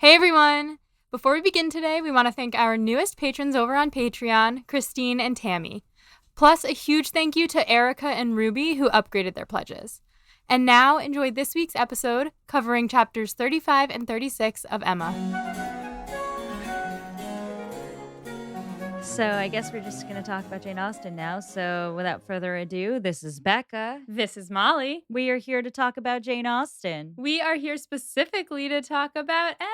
Hey everyone! Before we begin today, we want to thank our newest patrons over on Patreon, Christine and Tammy. Plus, a huge thank you to Erica and Ruby who upgraded their pledges. And now, enjoy this week's episode covering chapters 35 and 36 of Emma. So I guess we're just going to talk about Jane Austen now. So without further ado, this is Becca. This is Molly. We are here to talk about Jane Austen. We are here specifically to talk about Emma!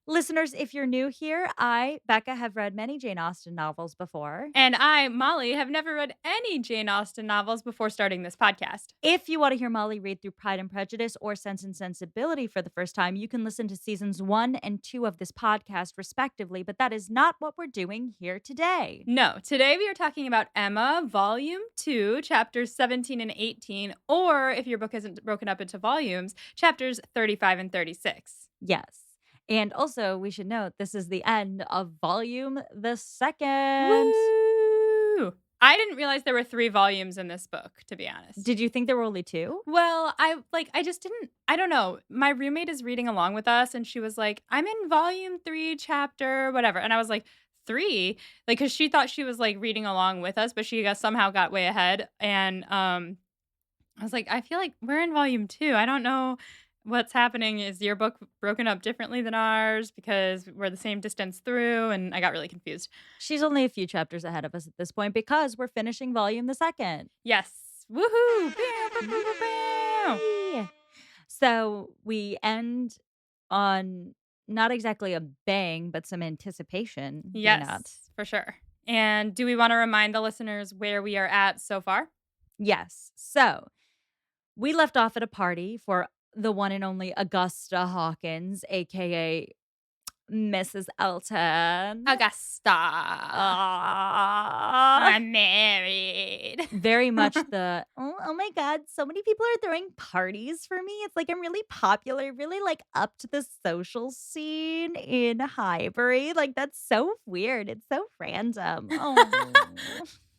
Listeners, if you're new here, I, Becca, have read many Jane Austen novels before. And I, Molly, have never read any Jane Austen novels before starting this podcast. If you want to hear Molly read through Pride and Prejudice or Sense and Sensibility for the first time, you can listen to seasons 1 and 2 of this podcast, respectively, but that is not what we're doing here today. No, today we are talking about Emma, Volume 2, chapters 17 and 18, or if your book isn't broken up into volumes, chapters 35 and 36. Yes. And also, we should note, this is the end of volume the second. Woo! I didn't realize there were 3 volumes in this book, to be honest. Did you think there were only 2? Well, I just didn't, I don't know. My roommate is reading along with us and she was like, I'm in volume 3, chapter whatever. And I was like, 3? Like, because she thought she was like reading along with us, but she somehow got way ahead. And I was like, I feel like we're in volume 2. I don't know what's happening. Is your book broken up differently than ours because we're the same distance through? And I got really confused. She's only a few chapters ahead of us at this point because we're finishing volume the second. Yes. Woohoo! Yay! So we end on not exactly a bang, but some anticipation. Yes, for sure. And do we want to remind the listeners where we are at so far? Yes. So we left off at a party for the one and only Augusta Hawkins, aka Mrs. Elton. Augusta. I'm married. Very much the, oh my God, so many people are throwing parties for me. It's like I'm really popular, really like up to the social scene in Highbury. Like that's so weird. It's so random. Oh.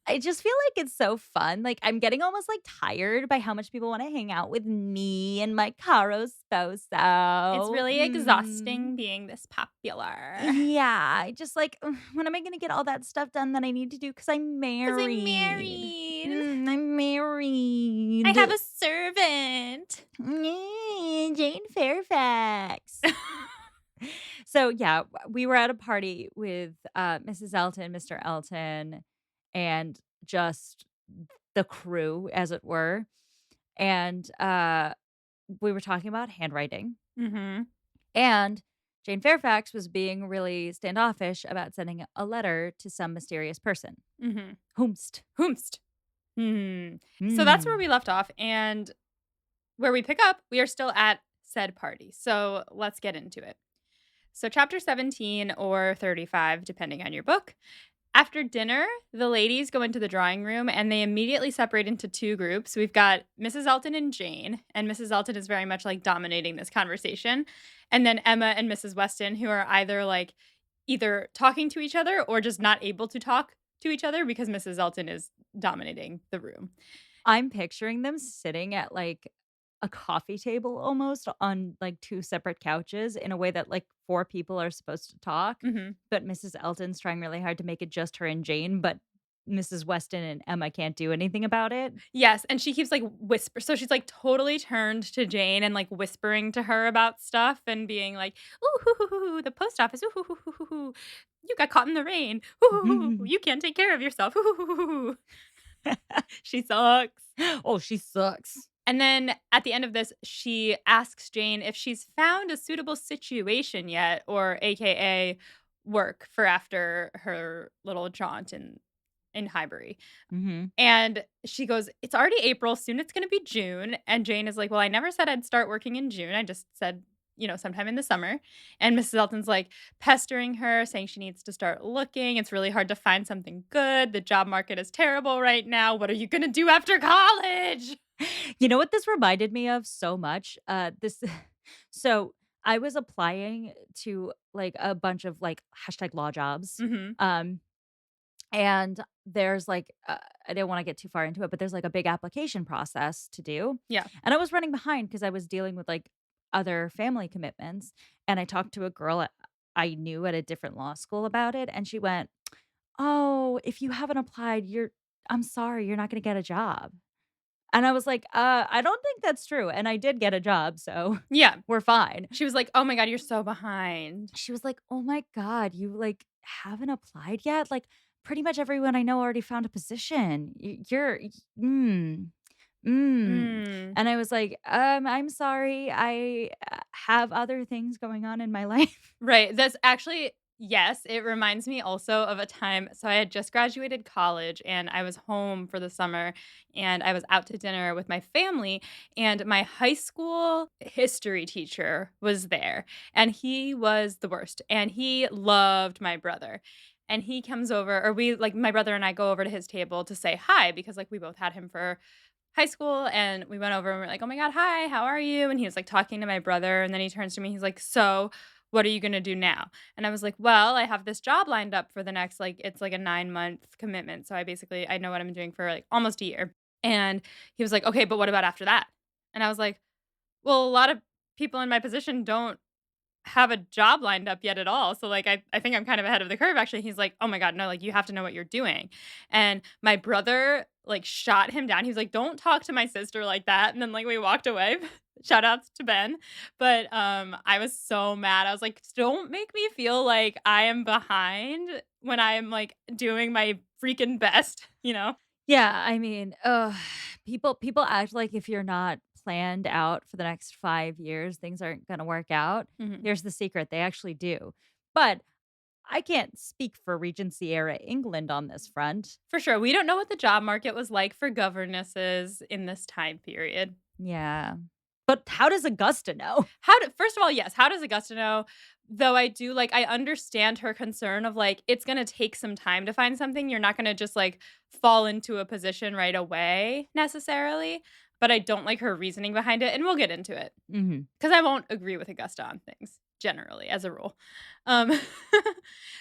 I just feel like it's so fun. Like I'm getting almost like tired by how much people want to hang out with me and my caro sposo. It's really exhausting being this popular. Yeah, I just like, when am I going to get all that stuff done that I need to do? Because I'm married. I'm married. I have a servant. Jane Fairfax. So yeah, we were at a party with Mrs. Elton, Mr. Elton, and just the crew, as it were. And we were talking about handwriting. Mm-hmm. And Jane Fairfax was being really standoffish about sending a letter to some mysterious person. Mm-hmm. Whomst. So that's where we left off. And where we pick up, we are still at said party. So let's get into it. So chapter 17 or 35, depending on your book. After dinner, the ladies go into the drawing room and they immediately separate into 2 groups. We've got Mrs. Elton and Jane, and Mrs. Elton is very much like dominating this conversation. And then Emma and Mrs. Weston, who are either talking to each other or just not able to talk to each other because Mrs. Elton is dominating the room. I'm picturing them sitting at like a coffee table almost on like 2 separate couches in a way that like 4 people are supposed to talk. Mm-hmm. But Mrs. Elton's trying really hard to make it just her and Jane, but Mrs. Weston and Emma can't do anything about it. Yes, and she keeps like whisper. So she's like totally turned to Jane and like whispering to her about stuff and being like, "Ooh, hoo, hoo, hoo, the post office. Ooh, hoo, hoo, hoo, hoo, hoo. You got caught in the rain. Ooh, hoo, hoo, hoo. You can't take care of yourself. Ooh, hoo, hoo, hoo, hoo." She sucks. Oh, she sucks. And then at the end of this, she asks Jane if she's found a suitable situation yet, or AKA work for after her little jaunt in Highbury. Mm-hmm. And she goes, it's already April. Soon it's going to be June. And Jane is like, well, I never said I'd start working in June. I just said, sometime in the summer. And Mrs. Elton's like pestering her, saying she needs to start looking. It's really hard to find something good. The job market is terrible right now. What are you going to do after college? You know what this reminded me of so much? So I was applying to like a bunch of like #law jobs. Mm-hmm. And there's like, I don't want to get too far into it, but there's like a big application process to do. Yeah. And I was running behind because I was dealing with like other family commitments, and I talked to a girl I knew at a different law school about it, and she went, "Oh, if you haven't applied, I'm sorry, you're not gonna get a job." And I was like, I don't think that's true." And I did get a job, so Yeah. we're fine. She was like, "Oh my god, you're so behind." She was like, "Oh my god, you, like, haven't applied yet? Like, pretty much everyone I know already found a position. You're mm, mm." Mm. And I was like, I'm sorry. I, have other things going on in my life." Right. That's actually yes, it reminds me also of a time so I had just graduated college and I was home for the summer and I was out to dinner with my family and my high school history teacher was there and he was the worst and he loved my brother. And he comes over or we like my brother and I go over to his table to say hi because like we both had him for high school and we went over and we're like, "Oh my god, hi, how are you?" And he was like talking to my brother and then he turns to me, he's like, "So, what are you going to do now?" And I was like, "Well, I have this job lined up for the next like it's like a 9-month commitment. So I know what I'm doing for like almost a year." And he was like, "Okay, but what about after that?" And I was like, "Well, a lot of people in my position don't have a job lined up yet at all. So like I think I'm kind of ahead of the curve actually." He's like, "Oh my god, no, like you have to know what you're doing." And my brother like shot him down. He was like, "Don't talk to my sister like that." And then like we walked away. Shout outs to Ben. But I was so mad. I was like, "Don't make me feel like I am behind when I'm like doing my freaking best, you know?" Yeah, I mean, people act like if you're not planned out for the next 5 years, things aren't gonna work out. Mhm. Here's the secret, they actually do. But I can't speak for Regency era England on this front. For sure. We don't know what the job market was like for governesses in this time period. Yeah. But how does Augusta know? How do first of all, yes, how does Augusta know? Though I do like I understand her concern of like it's gonna take some time to find something. You're not gonna just like fall into a position right away necessarily. But I don't like her reasoning behind it, and we'll get into it. Mhm. Because I won't agree with Augusta on things, generally, as a rule. Um,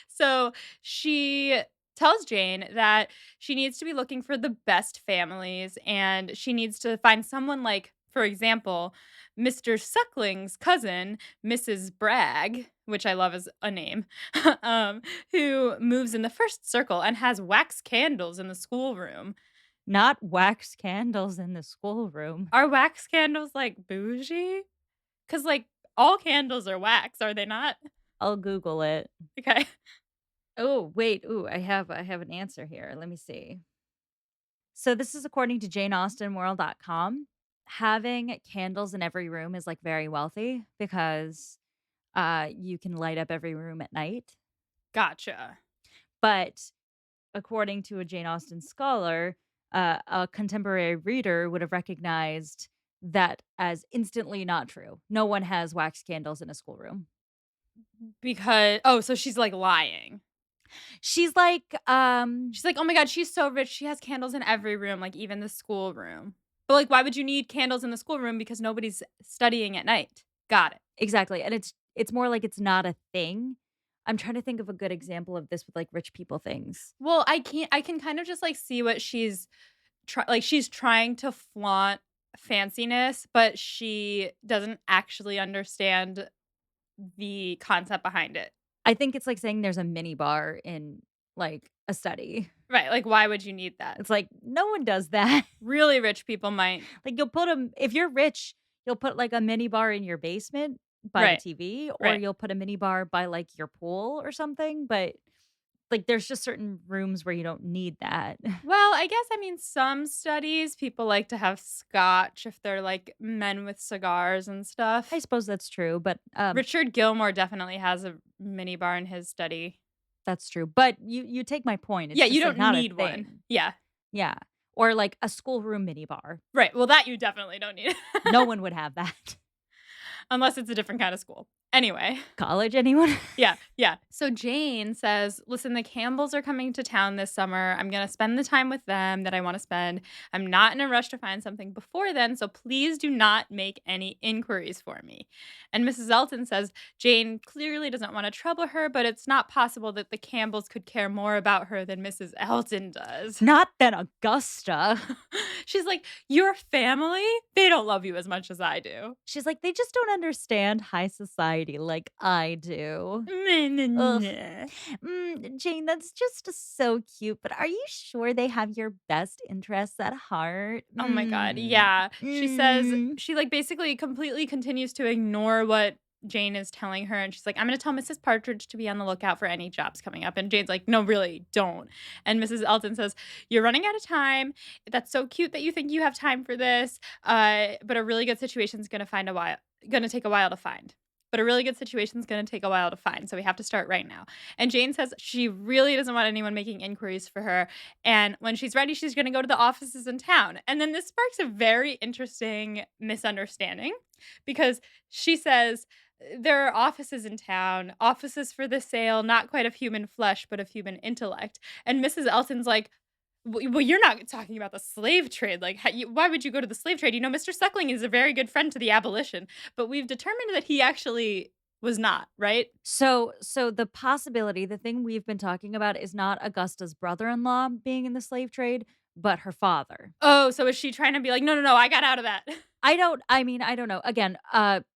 so she tells Jane that she needs to be looking for the best families and she needs to find someone like, for example, Mr. Suckling's cousin, Mrs. Bragg, which I love as a name, who moves in the first circle and has wax candles in the schoolroom. Not wax candles in the schoolroom. Are wax candles like bougie? 'Cause, like, all candles are wax, are they not? I'll Google it. Okay. Oh, wait. Ooh, I have an answer here. Let me see. So this is according to JaneAustenWorld.com. Having candles in every room is like very wealthy because you can light up every room at night. Gotcha. But according to a Jane Austen scholar, a contemporary reader would have recognized that as instantly not true. No one has wax candles in a schoolroom. Because oh, so she's, like, lying. She's like, She's like, "Oh my god, she's so rich, she has candles in every room, like, even the schoolroom." But, like, why would you need candles in the schoolroom? Because nobody's studying at night. Got it. exactly, and it's more like it's not a thing. I'm trying to think of a good example of this with like rich people things. Well, I can kind of just, like, see what she's trying to flaunt fanciness, but she doesn't actually understand the concept behind it. I think it's like saying there's a mini bar in like a study. Right, like, why would you need that? It's like no one does that. Really rich people might. Like you'll put them if you're rich, you'll put like a mini bar in your basement by the Right, TV, or right. you'll put a mini bar by like your pool or something. But like there's just certain rooms where you don't need that. Well, I guess, I mean, some studies, people like to have scotch if they're, like, men with cigars and I stuff. suppose that's true, but Richard Gilmore definitely has a mini bar in his study. that's true. But you take my point. It's Yeah, you just like don't not a need one. thing. Yeah. Yeah. Or like a schoolroom mini bar. Right, well, that you definitely don't need. No one would have that. Unless it's a different kind of school. Anyway. College, anyone? Yeah, yeah. So Jane says, "Listen, the Campbells are coming to town this summer. I'm gonna spend the time with them that I wanna spend. I'm not in a rush to find something before then, so please do not make any inquiries for me." And Mrs. Elton says, "Jane clearly doesn't wanna trouble her, but it's not possible that the Campbells could care more about her than Mrs. Elton does." Not than Augusta. She's like, "Your family? They don't love you as much as I do." She's like, "They just don't understand high society like I do." Ugh. Jane, that's just so cute, but are you sure they have your best interests at heart? Oh my god, yeah. She says Mm. she, like, basically completely continues to ignore what Jane is telling her, and she's like, "I'm gonna tell Mrs. Partridge to be on the lookout for any jobs coming up," and Jane's like, "No, really, don't." And Mrs. Elton says, "You're running out of time. That's so cute that you think you have time for this, but a really good situation's gonna take a while to find. But a really good situation's gonna take a while to find, so we have to start right now." And Jane says she really doesn't want anyone making inquiries for her, and when she's ready, she's gonna go to the offices in town. And then this sparks a very interesting misunderstanding because she says, there are offices in town, offices for the sale, not quite of human flesh, but of human intellect. And Mrs. Elton's like, well, you're not talking about the slave trade. Like, why would you go to the slave trade? You know, Mr. Suckling is a very good friend to the abolition, but we've determined that he actually was not, right? So the possibility, the thing we've been talking about is not Augusta's brother-in-law being in the slave trade, but her father. Oh, so is she trying to be like, no, no, no, I got out of that? I don't know. Again,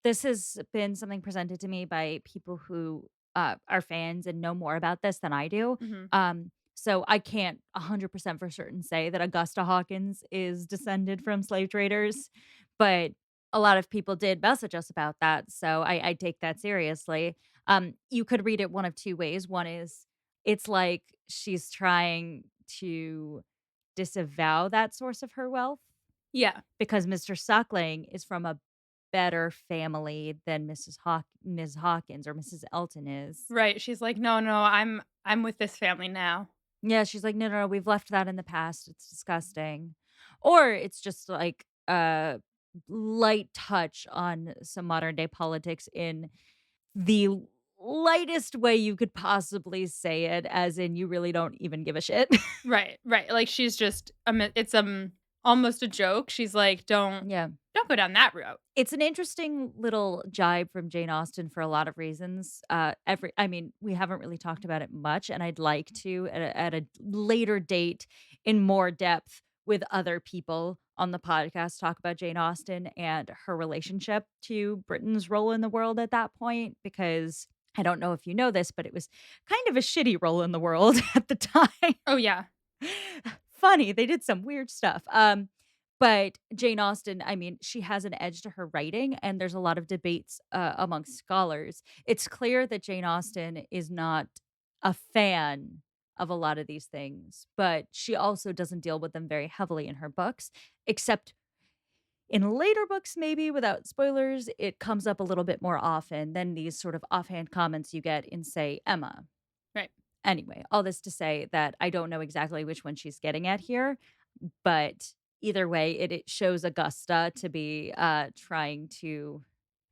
this has been something presented to me by people who are fans and know more about this than I do. Mhm. So I can't 100% for certain say that Augusta Hawkins is descended from slave traders, but a lot of people did message us about that. So I take that seriously. You could read it one of two ways. One is it's like she's trying to disavow that source of her wealth Yeah. because Mr. Suckling is from a better family than Ms. Hawkins or Mrs. Elton is. Right, she's like, "No, no, I'm with this family now." Yeah, she's like, "No, no, no, we've left that in the past. It's disgusting." Or it's just like a light touch on some modern day politics in the lightest way you could possibly say it, as in you really don't even give a shit. Right, right, like, she's just, it's, almost a joke, she's like, Yeah. Don't go down that route." It's an interesting little jibe from Jane Austen for a lot of reasons. I mean, we haven't really talked about it much, and I'd like to at a later date in more depth with other people on the podcast talk about Jane Austen and her relationship to Britain's role in the world at that point, because I don't know if you know this, but it was kind of a shitty role in the world at the time. Oh, yeah. Funny, they did some weird stuff. But Jane Austen, I mean, she has an edge to her writing, and there's a lot of debates amongst scholars. It's clear that Jane Austen is not a fan of a lot of these things, but she also doesn't deal with them very heavily in her books, except in later books, maybe without spoilers, it comes up a little bit more often than these sort of offhand comments you get in, say, Emma. Right. Anyway, all this to say that I don't know exactly which one she's getting at here, but either way, it shows Augusta to be, trying to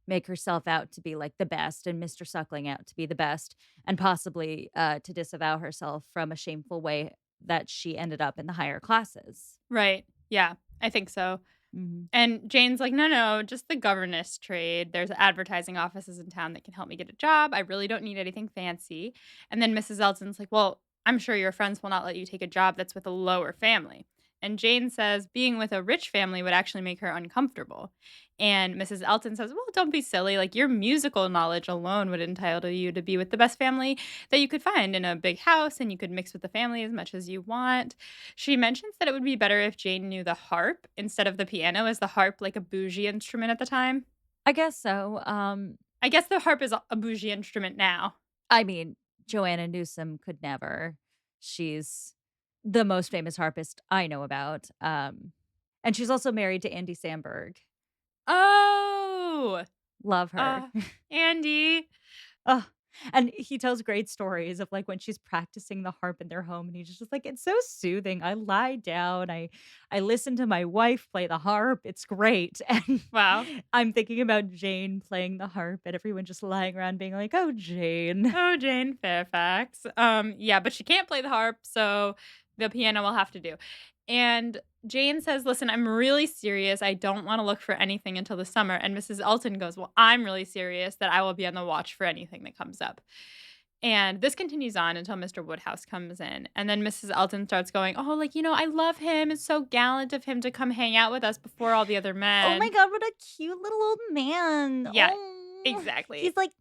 make herself out to be, like, the best and Mr. Suckling out to be the best, and possibly, to disavow herself from a shameful way that she ended up in the higher classes. Right, yeah, I think so. Mhm. And Jane's like, "No, no, just the governess trade. There's advertising offices in town that can help me get a job. I really don't need anything fancy." And then Mrs. Elton's like, "Well, I'm sure your friends will not let you take a job that's with a lower family." And Jane says being with a rich family would actually make her uncomfortable. And Mrs. Elton says, "Well, don't be silly. Like, your musical knowledge alone would entitle you to be with the best family that you could find in a big house, and you could mix with the family as much as you want." She mentions that it would be better if Jane knew the harp instead of the piano, as the harp like a bougie instrument at the time? I guess so, I guess the harp is a bougie instrument now. I mean, Joanna Newsom could never. She's the most famous harpist I know about, and she's also married to Andy Samberg. Oh! Love her. Andy. Ugh. And he tells great stories of, like, when she's practicing the harp in their home, and he's just like, "It's so soothing. I lie down, I listen to my wife play the harp. It's great." And Wow. I'm thinking about Jane playing the harp and everyone just lying around being like, "Oh, Jane." Oh, Jane Fairfax. Yeah, but she can't play the harp, so the piano will have to do. And Jane says, "Listen, I'm really serious. I don't want to look for anything until the summer." And Mrs. Elton goes, "Well, I'm really serious that I will be on the watch for anything that comes up." And this continues on until Mr. Woodhouse comes in. And then Mrs. Elton starts going, "Oh, like, I love him. It's so gallant of him to come hang out with us before all the other Oh my men." god, what a cute little old man. Yeah, Oh, exactly. he's like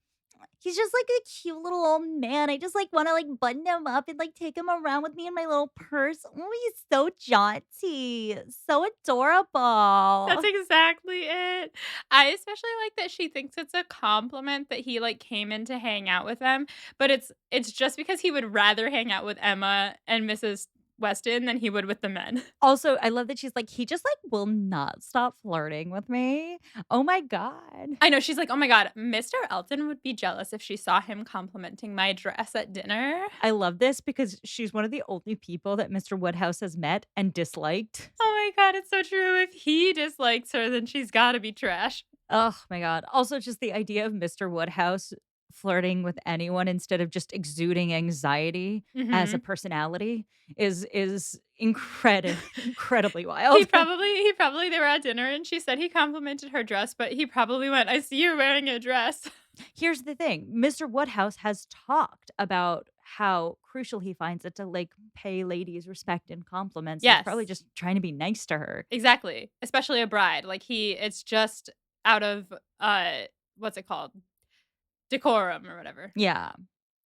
he's just like a cute little old man. I just like want to like button him up and like take him around with me in my little purse. Oh, he's so jaunty, so That's adorable. exactly it. I especially like that she thinks it's a compliment that he, like, came in to hang out with them, but it's just because he would rather hang out with Emma and Mrs. Weston than he would with the men. Also, I love that she's like, he just like will not stop flirting with me. Oh my god. I know, she's like, "Oh my god, Mr. Elton would be jealous if she saw him complimenting my dress at dinner." I love this because she's one of the only people that Mr. Woodhouse has met and disliked. Oh my god, it's so true. If he dislikes her, then she's gotta be trash. Oh my god. Also, just the idea of Mr. Woodhouse flirting with anyone instead of just exuding anxiety as a Mhm. personality is incredibly He wild. probably they were at dinner and she said he complimented her dress, but he probably went, "I see you're wearing a dress." Here's the thing, Mr. Woodhouse has talked about how crucial he finds it to, like, pay ladies respect and compliments, and he's probably Yes, just trying to be nice to her. exactly, especially a bride, like, it's just out of, what's it called? Decorum or whatever. Yeah.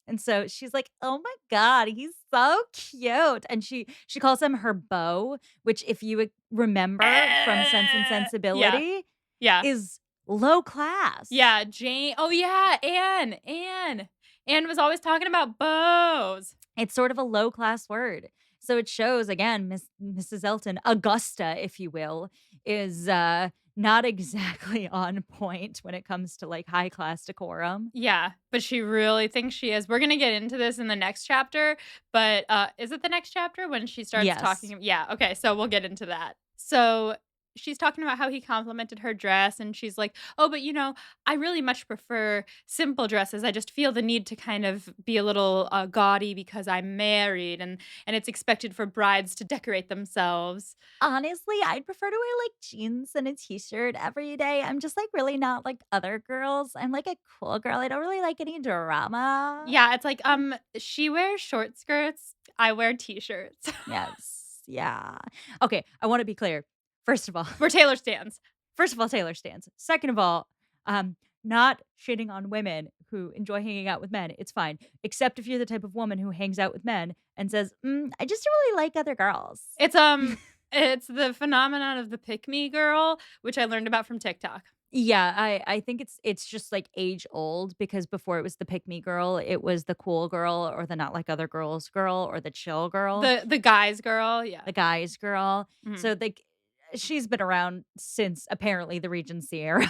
And so she's like, "Oh my god, he's so cute." And she calls him her beau, which if you remember from Sense and Yeah, Sensibility yeah, is low class. yeah, Jane oh, yeah, Anne was always talking about bows. It's sort of a low class word. So it shows again, Mrs. Elton, Augusta, if you will, is not exactly on point when it comes to like high class decorum. Yeah, but she really thinks she is. We're gonna get into this in the next chapter, but, is it the next chapter when she starts Yes. talking yeah, okay, so we'll get into that. So, she's talking about how he complimented her dress, and she's like, "Oh, but, I really much prefer simple dresses. I just feel the need to kind of be a little, gaudy because I'm married, and it's expected for brides to decorate themselves." Honestly, I'd prefer to wear like jeans and a t-shirt every day. I'm just like really not like other girls. I'm like a cool girl. I don't really like any drama. Yeah, it's like, she wears short skirts, I wear T-shirts. Yes. Yeah. Okay, I want to be clear. First of all, We're Taylor stans. first of all, Taylor stands. Second of all, not shitting on women who enjoy hanging out with men. It's fine, except if you're the type of woman who hangs out with men and says, "I just don't really like other girls." It's, it's the phenomenon of the pick me girl, which I learned about from TikTok. Yeah, I think it's just like age old because before it was the pick me girl, it was the cool girl or the not like other girls girl or the chill girl, The guy's girl, yeah. the guys girl. Mhm. So like she's been around since apparently the Regency era.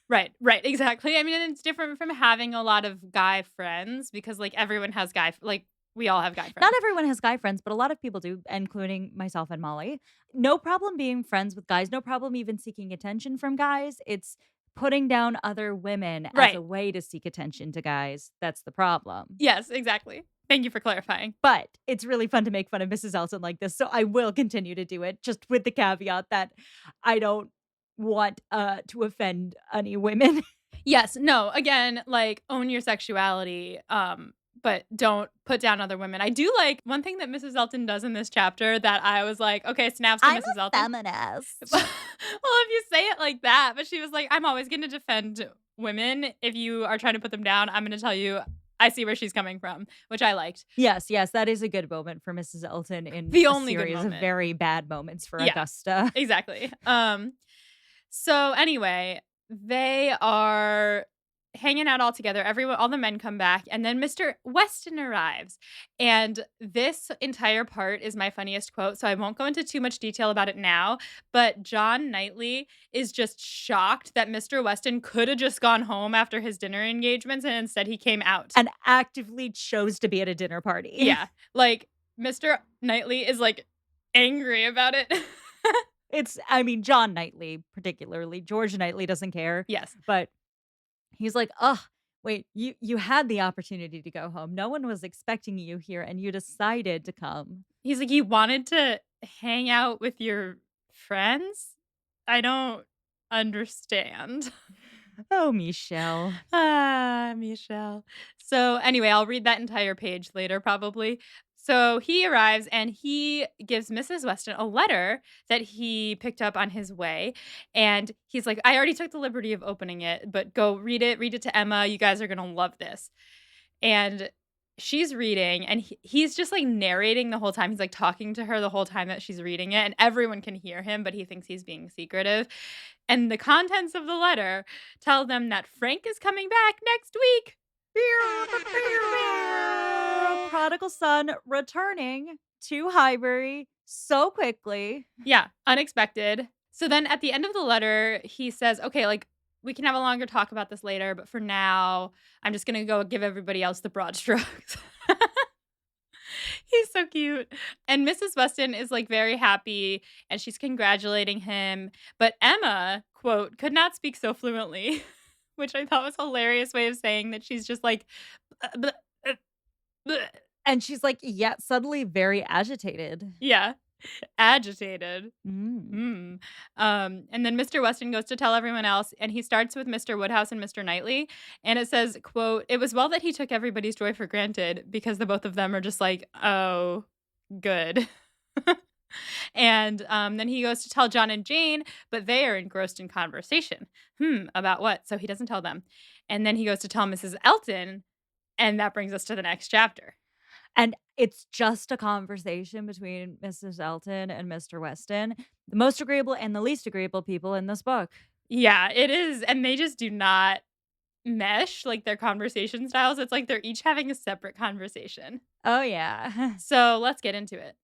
Right, right, exactly. I mean, and it's different from having a lot of guy friends because, like, everyone has like, we all have guy Not friends. everyone has guy friends, but a lot of people do, including myself and Molly. No problem being friends with guys, no problem even seeking attention from guys. It's putting down other women as Right. a way to seek attention to guys. That's the problem. Yes, exactly. Thank you for clarifying. But it's really fun to make fun of Mrs. Elton like this, so I will continue to do it, just with the caveat that I don't want, to offend any women. Yes, no, again, like, own your sexuality, but don't put down other women. I do like one thing that Mrs. Elton does in this chapter that I was like, "Okay, snaps to I'm Mrs. a Elton." feminist. Well, if you say it like that, but she was like, "I'm always gonna defend women. If you are trying to put them down, I'm gonna tell you I see where she's coming from," which I liked. Yes, yes, that is a good moment for Mrs. Elton in The a only good series of moment. very bad moments for Yeah, Augusta. exactly. So anyway, they are hanging out all together. Everyone, all the men come back, and then Mr. Weston arrives. And this entire part is my funniest quote, so I won't go into too much detail about it now. But John Knightley is just shocked that Mr. Weston could have just gone home after his dinner engagements, and instead he came out. And actively chose to be at a dinner party. Yeah, like Mr. Knightley is like angry about it. John Knightley particularly. George Knightley doesn't care. Yes. But he's like, "Ugh, wait, you had the opportunity to go home. No one was expecting you here, and you decided to come." He's like, "You wanted to hang out with your friends? I don't understand." Oh, Michelle. Ah, Michelle. So, anyway, I'll read that entire page later, probably. So he arrives and he gives Mrs. Weston a letter that he picked up on his way. And he's like, I already took the liberty of opening it, but go read it. Read it to Emma. You guys are going to love this. And she's reading, and he's just like narrating the whole time. He's like talking to her the whole time that she's reading it, and everyone can hear him, but he thinks he's being secretive. And the contents of the letter tell them that Frank is coming back next week. Prodigal son returning to Highbury so quickly. Yeah, unexpected. So then at the end of the letter, he says, okay, like, we can have a longer talk about this later, but for now, I'm just going to go give everybody else the broad strokes. He's so cute. And Mrs. Weston is like very happy and she's congratulating him. But Emma, quote, could not speak so fluently, which I thought was a hilarious way of saying that she's just like, "Bleh, bleh, bleh." And she's like, yeah, suddenly very agitated. Yeah, agitated. Mm. And then Mr. Weston goes to tell everyone else, and he starts with Mr. Woodhouse and Mr. Knightley. And it says, quote, it was well that he took everybody's joy for granted because the both of them are just like, oh, good. And then he goes to tell John and Jane, but they are engrossed in conversation. About what? So he doesn't tell them. And then he goes to tell Mrs. Elton, and that brings us to the next chapter. And it's just a conversation between Mrs. Elton and Mr. Weston, the most agreeable and the least agreeable people in this book. Yeah, it is. And they just do not mesh like their conversation styles. It's like they're each having a separate conversation. Oh, yeah. So let's get into it.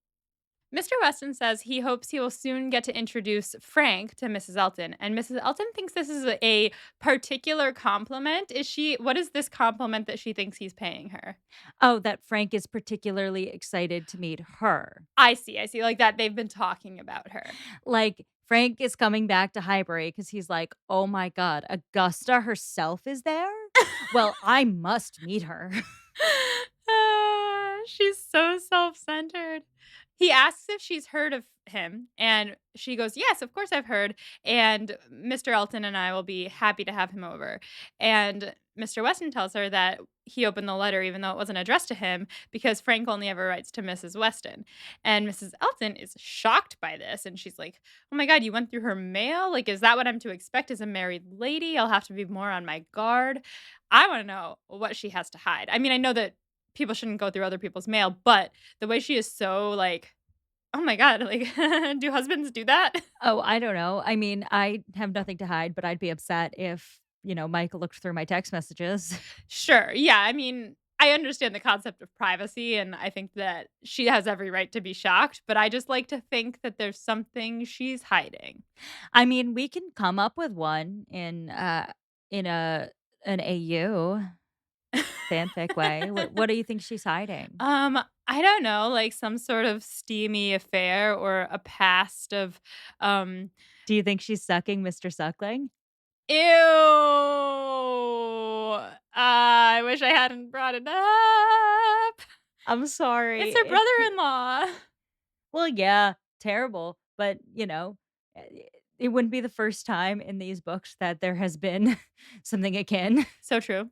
Mr. Weston says he hopes he will soon get to introduce Frank to Mrs. Elton, and Mrs. Elton thinks this is a particular compliment. What is this compliment that she thinks he's paying her? Oh, that Frank is particularly excited to meet her. I see. Like that they've been talking about her. Like, Frank is coming back to Highbury because he's like, oh my God, Augusta herself is there? Well, I must meet her. She's so self-centered. He asks if she's heard of him, and she goes, yes, of course I've heard, and Mr. Elton and I will be happy to have him over. And Mr. Weston tells her that he opened the letter even though it wasn't addressed to him because Frank only ever writes to Mrs. Weston. And Mrs. Elton is shocked by this, and she's like, oh my God, you went through her mail? Like, is that what I'm to expect as a married lady? I'll have to be more on my guard. I want to know what she has to hide. I mean, I know that people shouldn't go through other people's mail, but the way she is so like, oh my God, like, do husbands do that? Oh, I don't know. I mean, I have nothing to hide, but I'd be upset if, Mike looked through my text messages. Sure. Yeah. I mean, I understand the concept of privacy, and I think that she has every right to be shocked, but I just like to think that there's something she's hiding. I mean, we can come up with one in an AU fanfic way. What do you think she's hiding? I don't know, like some sort of steamy affair or a past of um Do you think she's sucking Mr. Suckling? ew. I wish I hadn't brought it up. I'm sorry. It's her brother-in-law. Well, yeah, terrible. But, it wouldn't be the first time in these books that there has been something akin. So true.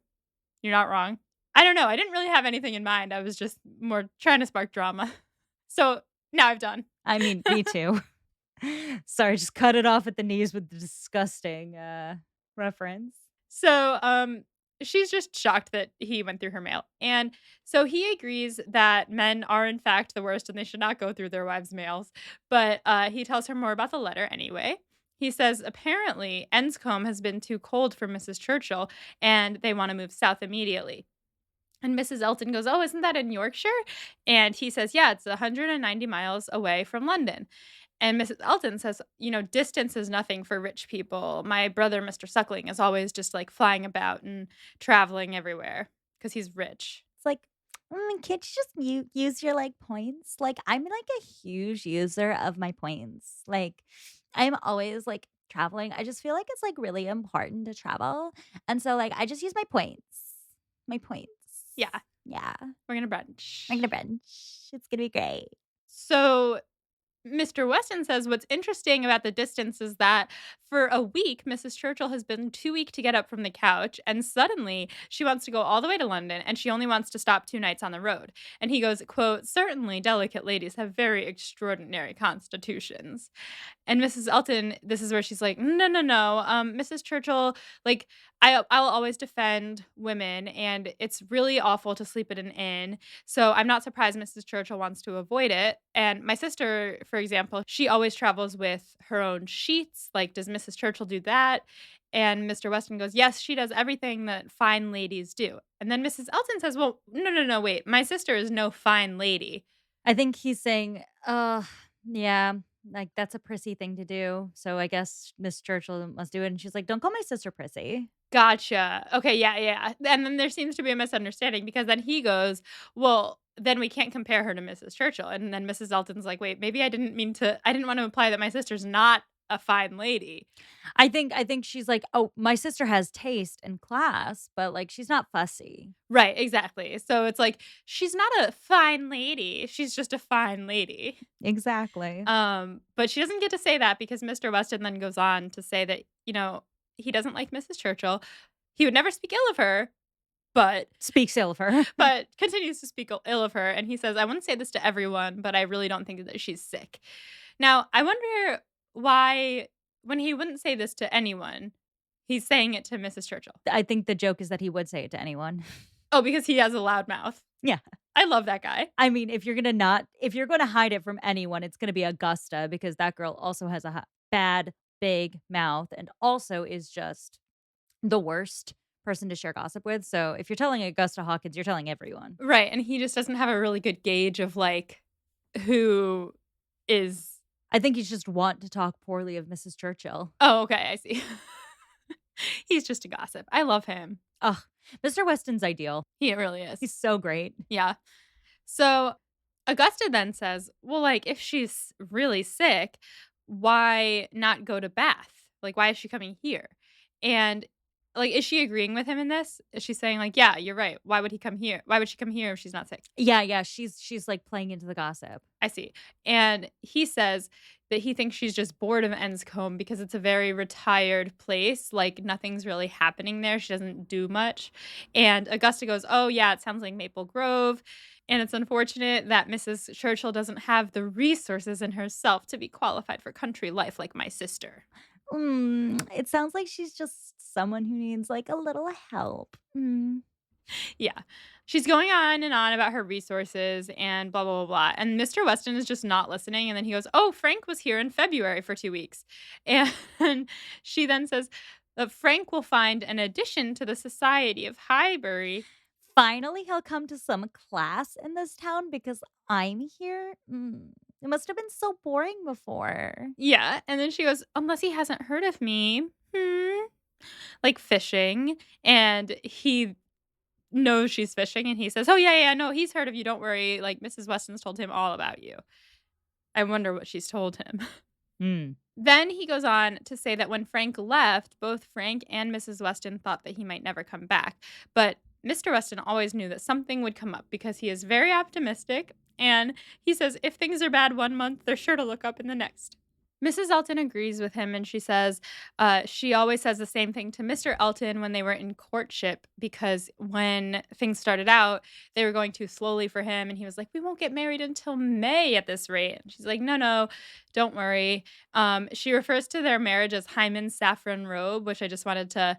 You're not wrong. I don't know. I didn't really have anything in mind. I was just more trying to spark drama. So now I've done. I mean, me too. Sorry, just cut it off at the knees with the disgusting reference. So she's just shocked that he went through her mail. And so he agrees that men are in fact the worst and they should not go through their wives' mails. But he tells her more about the letter anyway. He says apparently Enscombe has been too cold for Mrs. Churchill and they want to move south immediately. And Mrs. Elton goes, "Oh, isn't that in Yorkshire?" And he says, "Yeah, it's 190 miles away from London." And Mrs. Elton says, "Distance is nothing for rich people. My brother, Mr. Suckling, is always just like flying about and traveling everywhere because he's rich." It's like, can't you just use your like points? Like, I'm like a huge user of my points. Like, I'm always like traveling. I just feel like it's like really important to travel. And so, like, I just use my points. My points. Yeah, Yeah. we're going to brunch. We're gonna brunch. It's gonna be great. So Mr. Weston says what's interesting about the distance is that for a week, Mrs. Churchill has been too weak to get up from the couch, and suddenly she wants to go all the way to London, and she only wants to stop 2 nights on the road. And he goes, quote, "Certainly delicate ladies have very extraordinary constitutions." And Mrs. Elton, this is where she's like, "No, no, no. Mrs. Churchill, like, I'll always defend women, and it's really awful to sleep at an inn. So I'm not surprised Mrs. Churchill wants to avoid it. And my sister, for example, she always travels with her own sheets. Like, does Mrs. Churchill do that?" And Mr. Weston goes, "Yes, she does everything that fine ladies do." And then Mrs. Elton says, "Well, no, no, no, wait. My sister is no fine lady." I think he's saying, yeah, like that's a prissy thing to do. So I guess Miss Churchill must do it. And she's like, don't call my sister prissy. Gotcha. Okay, yeah, yeah. And then there seems to be a misunderstanding because then he goes, "Well, then we can't compare her to Mrs. Churchill." And then Mrs. Elton's like, "Wait, maybe I didn't want to imply that my sister's not a fine lady." I think she's like, oh, my sister has taste and class, but like she's not fussy. Right, exactly. So it's like she's not a fine lady. She's just a fine lady. Exactly. But she doesn't get to say that because Mr. Weston then goes on to say that, he doesn't like Mrs. Churchill. He would never speak ill of her, but Speaks ill of her. but continues to speak ill of her, and he says, "I wouldn't say this to everyone, but I really don't think that she's sick." Now, I wonder why when he wouldn't say this to anyone, he's saying it to Mrs. Churchill. I think the joke is that he would say it to anyone. Oh, because he has a loud mouth. Yeah. I love that guy. I mean, if you're gonna hide it from anyone, it's gonna be Augusta because that girl also has a bad, big mouth and also is just the worst person to share gossip with. So if you're telling Augusta Hawkins, you're telling everyone. Right, and he just doesn't have a really good gauge of, like, who is I think you just want to talk poorly of Mrs. Churchill. Oh, okay, I see. He's just a gossip. I love him. Ugh, Mr. Weston's ideal. He really is. He's so great. Yeah. So Augusta then says, "Well, like, if she's really sick, why not go to Bath? Like, why is she coming here?" And, like, is she agreeing with him in this? Is she saying, like, "Yeah, you're right. Why would he come here? Why would she come here if she's not sick?" Yeah, yeah, she's like playing into the gossip. I see. And he says that he thinks she's just bored of Enscombe because it's a very retired place. Like, nothing's really happening there. She doesn't do much. And Augusta goes, "Oh, yeah, it sounds like Maple Grove. And it's unfortunate that Mrs. Churchill doesn't have the resources in herself to be qualified for country life like my sister." It sounds like she's just someone who needs like a little help. Yeah. She's going on and on about her resources and blah, blah, blah, blah. And Mr. Weston is just not listening. And then he goes, "Oh, Frank was here in February for 2 weeks." And she then says that Frank will find an addition to the Society of Highbury. Finally, he'll come to some class in this town because I'm here. It must have been so boring before. Yeah. And then she goes, "Unless he hasn't heard of me. Hmm. Like fishing." And he knows she's fishing. And he says, "Oh, yeah, yeah, no, he's heard of you. Don't worry. Like, Mrs. Weston's told him all about you." I wonder what she's told him. Hmm. Then he goes on to say that when Frank left, both Frank and Mrs. Weston thought that he might never come back. But Mr. Weston always knew that something would come up because he is very optimistic. And he says if things are bad one month, they're sure to look up in the next. Mrs. Elton agrees with him and she says she always says the same thing to Mr. Elton when they were in courtship because when things started out, they were going too slowly for him. And he was like, "We won't get married until May at this rate." And she's like, "No, no, don't worry." She refers to their marriage as Hymen's saffron robe, which I just wanted to.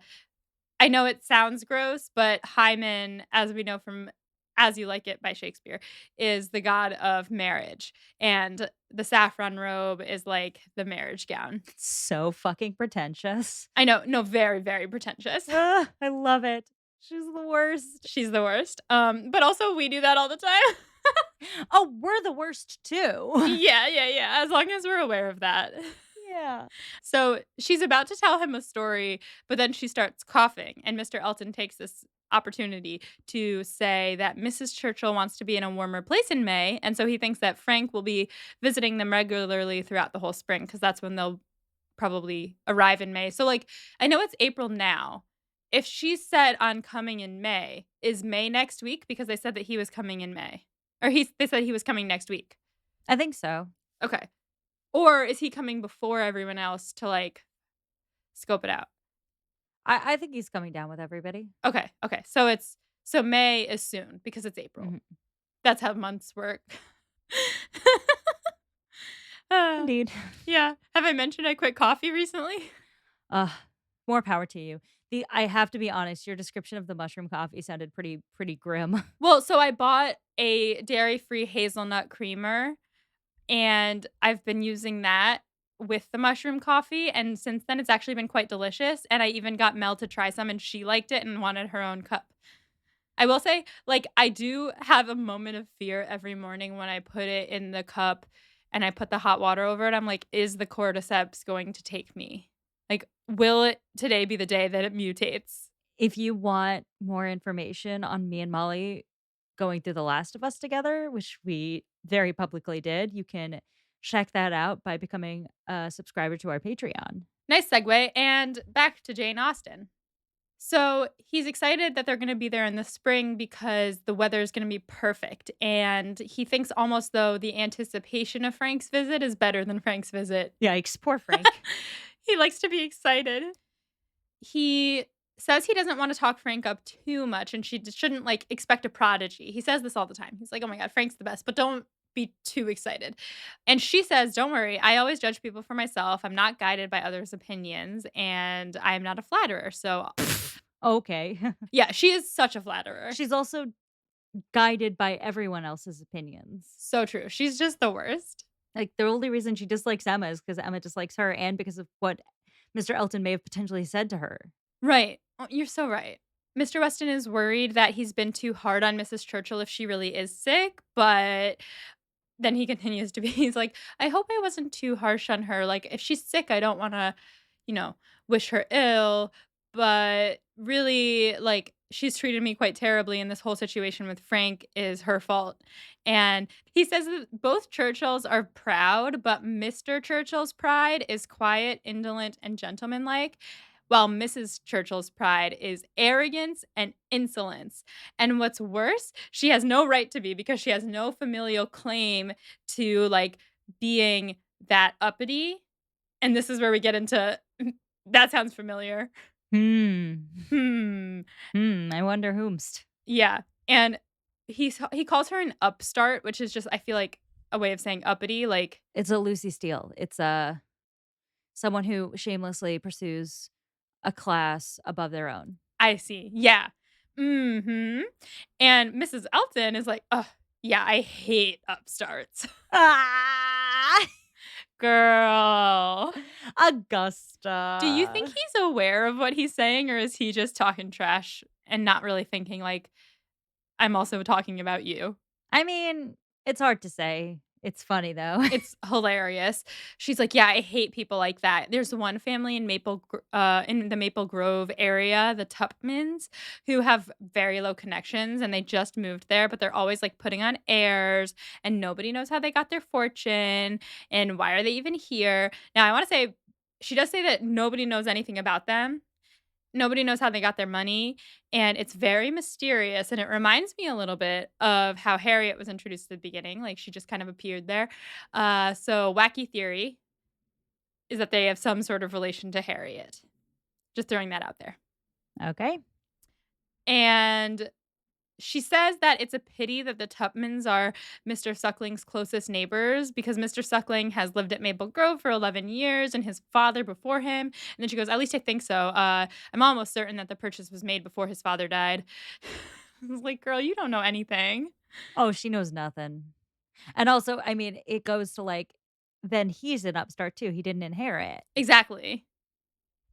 I know it sounds gross, but hymen, as we know from As You Like It by Shakespeare, is the god of marriage, and the saffron robe is like the marriage gown. So fucking pretentious. I know, no, very, very pretentious. I love it. She's the worst. She's the worst. But also we do that all the time. Oh, we're the worst too. Yeah, yeah, yeah, as long as we're aware of that. Yeah. So she's about to tell him a story, but then she starts coughing, and Mr. Elton takes this opportunity to say that Mrs. Churchill wants to be in a warmer place in May, and so he thinks that Frank will be visiting them regularly throughout the whole spring because that's when they'll probably arrive in May. So, like, I know it's April now. If she's set on coming in May, is May next week? Because they said that he was coming in May. Or they said he was coming next week. I think so. Okay. Or is he coming before everyone else to, like, scope it out? I think he's coming down with everybody. Okay, okay. So May is soon because it's April. Mhm. That's how months work. Uh, Indeed. yeah. Have I mentioned I quit coffee recently? Uh, More power to you. I have to be honest, your description of the mushroom coffee sounded pretty grim. Well, so I bought a dairy-free hazelnut creamer, and I've been using that with the mushroom coffee, and since then, it's actually been quite delicious, and I even got Mel to try some, and she liked it and wanted her own cup. I will say, like, I do have a moment of fear every morning when I put it in the cup and I put the hot water over it. I'm like, is the cordyceps going to take me? Like, will it today be the day that it mutates? If you want more information on me and Molly going through The Last of Us together, which we very publicly did, you can check that out by becoming a subscriber to our Patreon. Nice segue. And back to Jane Austen. So he's excited that they're going to be there in the spring because the weather is going to be perfect. And he thinks almost though the anticipation of Frank's visit is better than Frank's visit. Yikes, poor Frank. He likes to be excited. He says he doesn't want to talk Frank up too much and she shouldn't like expect a prodigy. He says this all the time. He's like, oh my God, Frank's the best, but don't be too excited. And she says, don't worry. I always judge people for myself. I'm not guided by others' opinions and I'm not a flatterer. So Okay. yeah, she is such a flatterer. She's also guided by everyone else's opinions. So true. She's just the worst. Like, the only reason she dislikes Emma is because Emma dislikes her and because of what Mr. Elton may have potentially said to her. Right. Oh, you're so right. Mr. Weston is worried that he's been too hard on Mrs. Churchill if she really is sick, but then he continues to be, he's like, I hope I wasn't too harsh on her. Like, if she's sick, I don't want to, wish her ill, but really, like, she's treated me quite terribly, and this whole situation with Frank is her fault. And he says that both Churchills are proud, but Mr. Churchill's pride is quiet, indolent, and gentlemanlike, while Mrs. Churchill's pride is arrogance and insolence. And what's worse, she has no right to be because she has no familial claim to like being that uppity. And this is where we get into that sounds familiar. Hmm. Hmm. I wonder whomst. Yeah. And he calls her an upstart, which is just I feel like a way of saying uppity. Like It's a Lucy Steele. It's someone who shamelessly pursues a class above their own. I see. Yeah. Mm-hmm. And Mrs. Elton is like, oh, yeah, I hate upstarts. Ah! Girl. Augusta. Do you think he's aware of what he's saying, or is he just talking trash and not really thinking like, I'm also talking about you? I mean, it's hard to say. It's funny though. It's hilarious. She's like, yeah, I hate people like that. There's one family in in the Maple Grove area, the Tupmans, who have very low connections and they just moved there, but they're always like putting on airs and nobody knows how they got their fortune and why are they even here. Now, I want to say, she does say that nobody knows anything about them. Nobody knows how they got their money, and it's very mysterious, and it reminds me a little bit of how Harriet was introduced at the beginning, like, she just kind of appeared there. So wacky theory is that they have some sort of relation to Harriet. Just throwing that out there. Okay. And she says that it's a pity that the Tupmans are Mr. Suckling's closest neighbors because Mr. Suckling has lived at Maple Grove for 11 years and his father before him. And then she goes, at least I think so. I'm almost certain that the purchase was made before his father died. I was like, girl, you don't know anything. Oh, she knows nothing. And also, I mean, it goes to, like, then he's an upstart too, he didn't inherit. Exactly.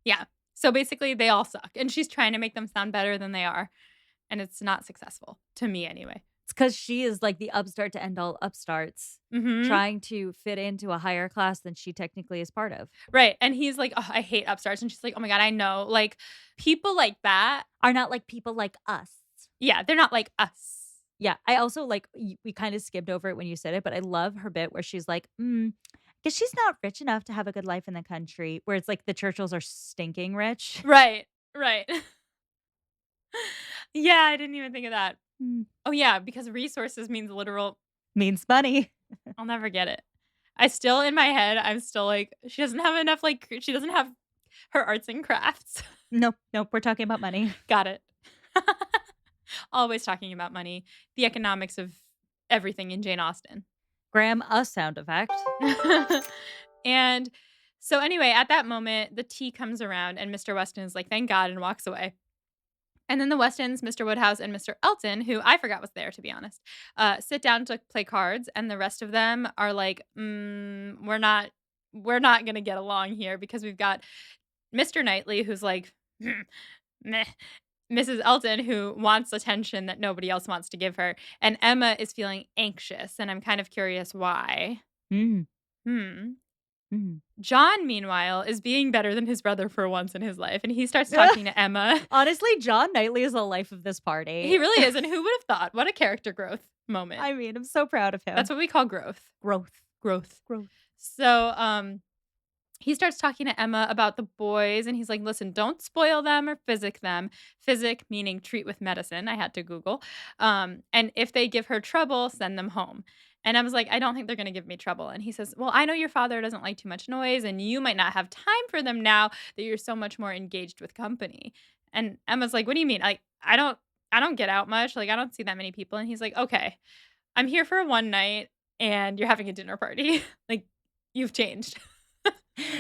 Yeah. So basically, they all suck. And she's trying to make them sound better than they are. And it's not successful, to me anyway. It's because she is, like, the upstart to end all upstarts, Hmm. trying to fit into a higher class than she technically is part of. Right. And he's like, oh, I hate upstarts. And she's like, oh my God, I know. Like, people like that, Are not like people like us. yeah, they're not like us. Yeah, I also, like, we kinda skimmed over it when you said it, but I love her bit where she's like, guess she's not rich enough to have a good life in the country," where it's like the Churchills are stinking rich. Right. Right. Yeah, I didn't even think of that. Mm, Oh, yeah, because resources means literal. means money. I'll never get it. I still, in my head, I'm still like, she doesn't have enough, like, she doesn't have her arts and crafts. Nope, nope, we're talking about money. Got it. Always talking about money, the economics of everything in Jane Austen. Graham, a sound effect. And so, anyway, at that moment, the tea comes around, and Mr. Weston is like, thank God, and walks away. And then the Westons, Mr. Woodhouse and Mr. Elton, who I forgot was there, to be honest, sit down to play cards, and the rest of them are like, we're not gonna get along here because we've got Mr. Knightley, who's like, meh. Mrs. Elton, who wants attention that nobody else wants to give her, and Emma is feeling anxious, and I'm kind of curious why. Mm, Hmm. mm. John, meanwhile, is being better than his brother for once in his life, and he starts talking to Emma. Honestly, John Knightley is the life of this party. He really is, and who would have thought? What a character growth moment. I mean, I'm so proud of him. That's what we call growth. growth. Growth. Growth. So, he starts talking to Emma about the boys, and he's like, listen, don't spoil them or physic them. Physic meaning treat with medicine. I had to Google. And if they give her trouble, send them home. And I was like, I don't think they're going to give me trouble. And he says, well, I know your father doesn't like too much noise, and you might not have time for them now that you're so much more engaged with company. And Emma's like, what do you mean? Like, I don't get out much. Like, I don't see that many people. And he's like, okay, I'm here for one night, and you're having a dinner party. Like, you've changed.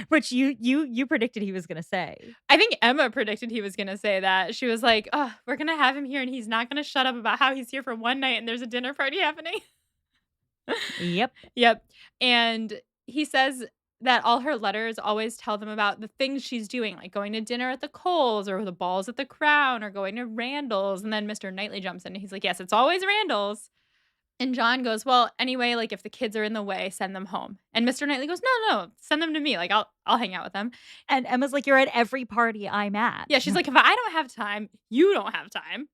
Which you predicted he was gonna say. I think Emma predicted he was gonna say that. She was like, "Oh, we're gonna have him here, and he's not gonna shut up about how he's here for one night, and there's a dinner party happening." Yep. Yep. And he says that all her letters always tell them about the things she's doing, like going to dinner at the Coles or the balls at the Crown or going to Randall's. And then Mr. Knightley jumps in and he's like, yes, it's always Randall's. And John goes, well, anyway, like if the kids are in the way, send them home. And Mr. Knightley goes, no, no, send them to me. Like I'll hang out with them. And Emma's like, "You're at every party I'm at." Yeah, she's like, if I don't have time, you don't have time.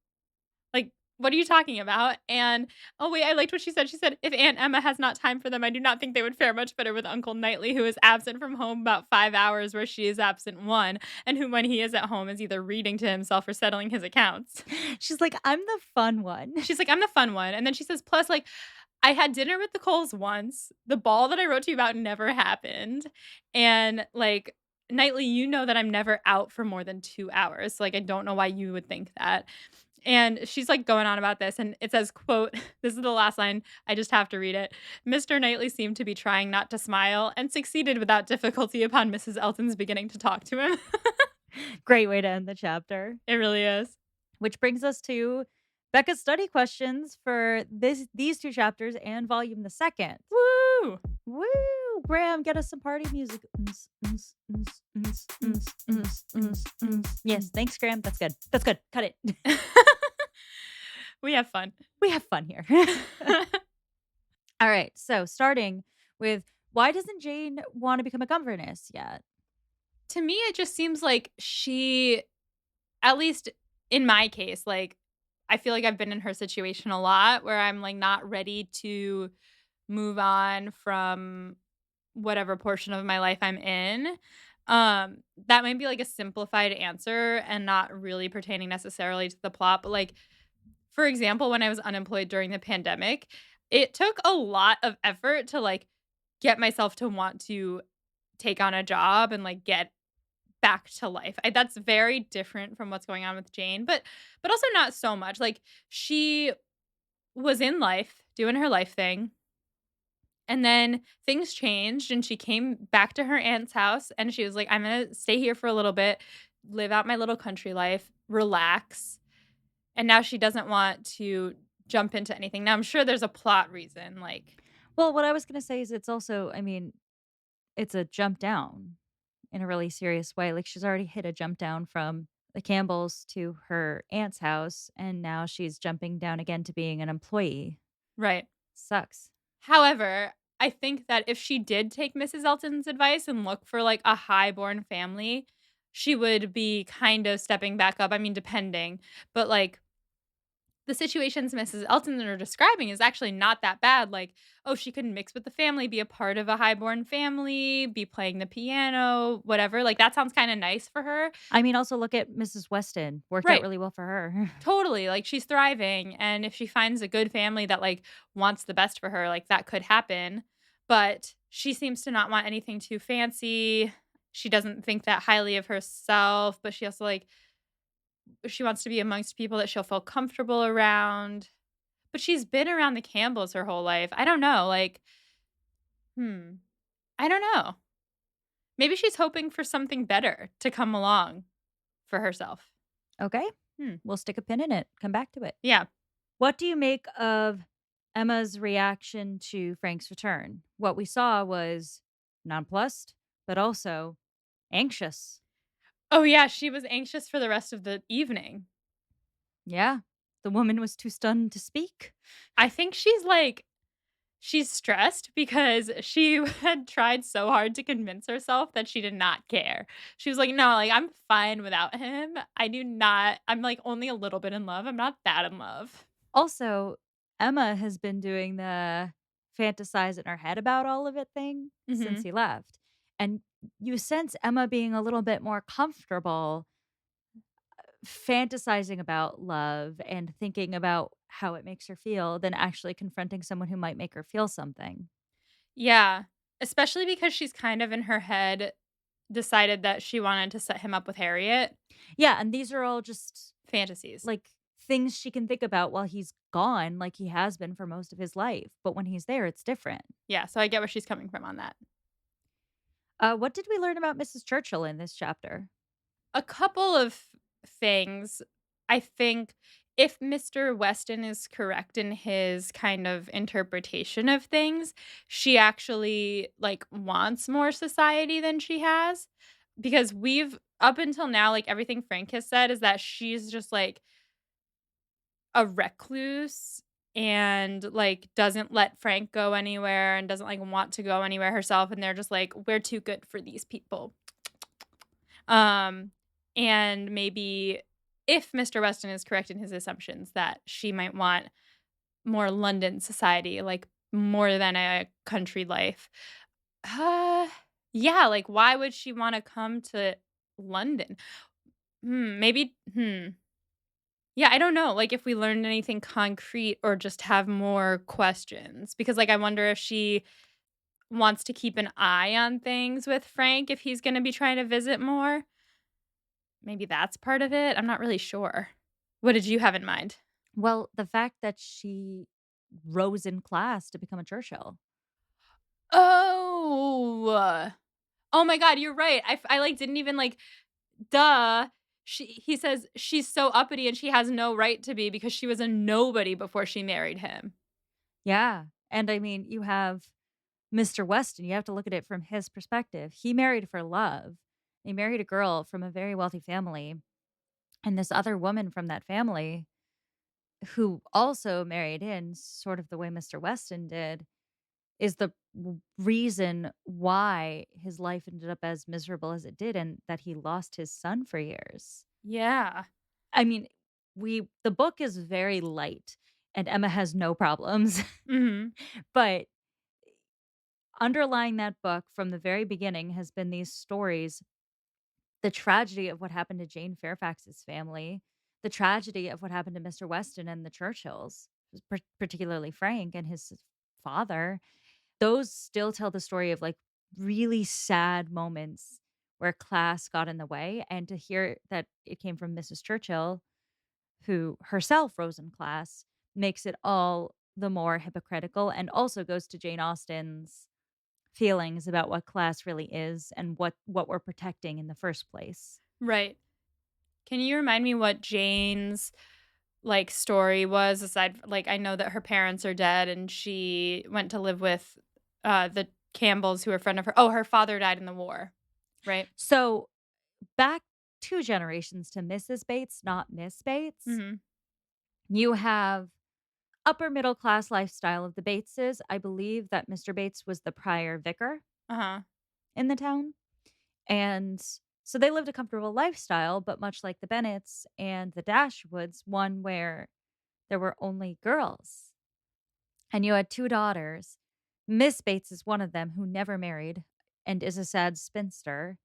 Like, what are you talking about? And oh wait, I liked what she said. She said, if Aunt Emma has not time for them, I do not think they would fare much better with Uncle Knightley, who is absent from home about 5 hours, where she is absent one, and who, when he is at home, is either reading to himself or settling his accounts. She's like, "I'm the fun one." She's like, I'm the fun one. And then she says, plus, like, I had dinner with the Coles once. The ball that I wrote to you about never happened. And like, Knightley, you know that I'm never out for more than 2 hours. Like, I don't know why you would think that. And she's like going on about this, and it says, quote, this is the last line, I just have to read it. Mr. Knightley seemed to be trying not to smile and succeeded without difficulty upon Mrs. Elton's beginning to talk to him. Great way to end the chapter. It really is. Which brings us to Becca's study questions for these two chapters and volume the second. Woo! Woo! Graham, get us some party music. Yes, thanks, Graham. That's good. That's good. Cut it. We have fun. We have fun here. All right. So starting with, why doesn't Jane want to become a governess yet? To me, it just seems like she, at least in my case, like, I feel like I've been in her situation a lot where I'm like not ready to move on from whatever portion of my life I'm in. That might be like a simplified answer and not really pertaining necessarily to the plot, but like, for example, when I was unemployed during the pandemic, it took a lot of effort to like get myself to want to take on a job and like get back to life. That's very different from what's going on with Jane, but also not so much. Like, she was in life, doing her life thing, and then things changed and she came back to her aunt's house and she was like, I'm going to stay here for a little bit, live out my little country life, relax. and now she doesn't want to jump into anything. Now I'm sure there's a plot reason, like Well, what I was gonna say is it's also, I mean, it's a jump down in a really serious way. Like, she's already hit a jump down from the Campbells to her aunt's house, and now she's jumping down again to being an employee. right. Sucks. However, I think that if she did take Mrs. Elton's advice and look for, like, a high-born family, she would be kind of stepping back up. I mean, depending, but, like, the situations Mrs. Elton are describing is actually not that bad, like, oh, she could mix with the family, be a part of a high-born family, be playing the piano, whatever, like, that sounds kinda nice for her. I mean, also look at Mrs. Weston, worked out Right. really well for her. Totally, like, she's thriving, and if she finds a good family that, like, wants the best for her, like, that could happen, but she seems to not want anything too fancy. She doesn't think that highly of herself, but she also, like she wants to be amongst people that she'll feel comfortable around, but she's been around the Campbells her whole life. I don't know, like, hmm, I don't know. Maybe she's hoping for something better to come along for herself. Okay, Hmm, we'll stick a pin in it, come back to it. yeah. What do you make of Emma's reaction to Frank's return? What we saw was nonplussed, but also anxious. Oh, yeah, she was anxious for the rest of the evening. Yeah, the woman was too stunned to speak. I think she's stressed because she had tried so hard to convince herself that she did not care. She was like, "No, like, I'm fine without him. I'm, like, only a little bit in love. I'm not that in love." Also, Emma has been doing the fantasize in her head about all of it thing since Mhm. he left. And you sense Emma being a little bit more comfortable fantasizing about love and thinking about how it makes her feel than actually confronting someone who might make her feel something. Yeah, especially because she's kind of in her head decided that she wanted to set him up with Harriet. Yeah, and these are all just Fantasies. like things she can think about while he's gone, like he has been for most of his life. But when he's there, it's different. Yeah, so I get where she's coming from on that. What did we learn about Mrs. Churchill in this chapter? A couple of things. I think if Mr. Weston is correct in his kind of interpretation of things, she actually, like, wants more society than she has, because we've up until now, like, everything Frank has said is that she's just, like, a recluse and, like, doesn't let Frank go anywhere and doesn't, like, want to go anywhere herself, and they're just like, "We're too good for these people." Um, and maybe if Mr. Weston is correct in his assumptions that she might want more London society, like more than a country life. Uh, yeah, like why would she want to come to London? Maybe Yeah, I don't know, like if we learned anything concrete or just have more questions because like I wonder if she wants to keep an eye on things with Frank if he's going to be trying to visit more. Maybe that's part of it? I'm not really sure. What did you have in mind? Well, the fact that she rose in class to become a Churchill. Oh. Oh my god, you're right. I, like, didn't even, like duh. He says she's so uppity and she has no right to be because she was a nobody before she married him. Yeah. And I mean, you have Mr. Weston, you have to look at it from his perspective. He married for love. He married a girl from a very wealthy family. And this other woman from that family who also married in sort of the way Mr. Weston did is the reason why his life ended up as miserable as it did and that he lost his son for years. Yeah. I mean, the book is very light and Emma has no problems. Mhm. But underlying that book from the very beginning has been these stories, the tragedy of what happened to Jane Fairfax's family, the tragedy of what happened to Mr. Weston and the Churchills, particularly Frank and his father. Those still tell the story of like really sad moments where class got in the way. And to hear that it came from Mrs. Churchill, who herself rose in class, makes it all the more hypocritical and also goes to Jane Austen's feelings about what class really is and what we're protecting in the first place. Right. Can you remind me what Jane's like, story was aside like, I know that her parents are dead and she went to live with, the Campbells who were a friend of her father died in the war, right? So, back 2 generations to Mrs. Bates, not Miss Bates, Mhm. you have upper middle class lifestyle of the Bateses. I believe that Mr. Bates was the prior vicar Uh-huh. in the town, and so they lived a comfortable lifestyle, but much like the Bennets and the Dashwoods, one where there were only girls, and you had 2 daughters. Miss Bates is one of them who never married and is a sad spinster,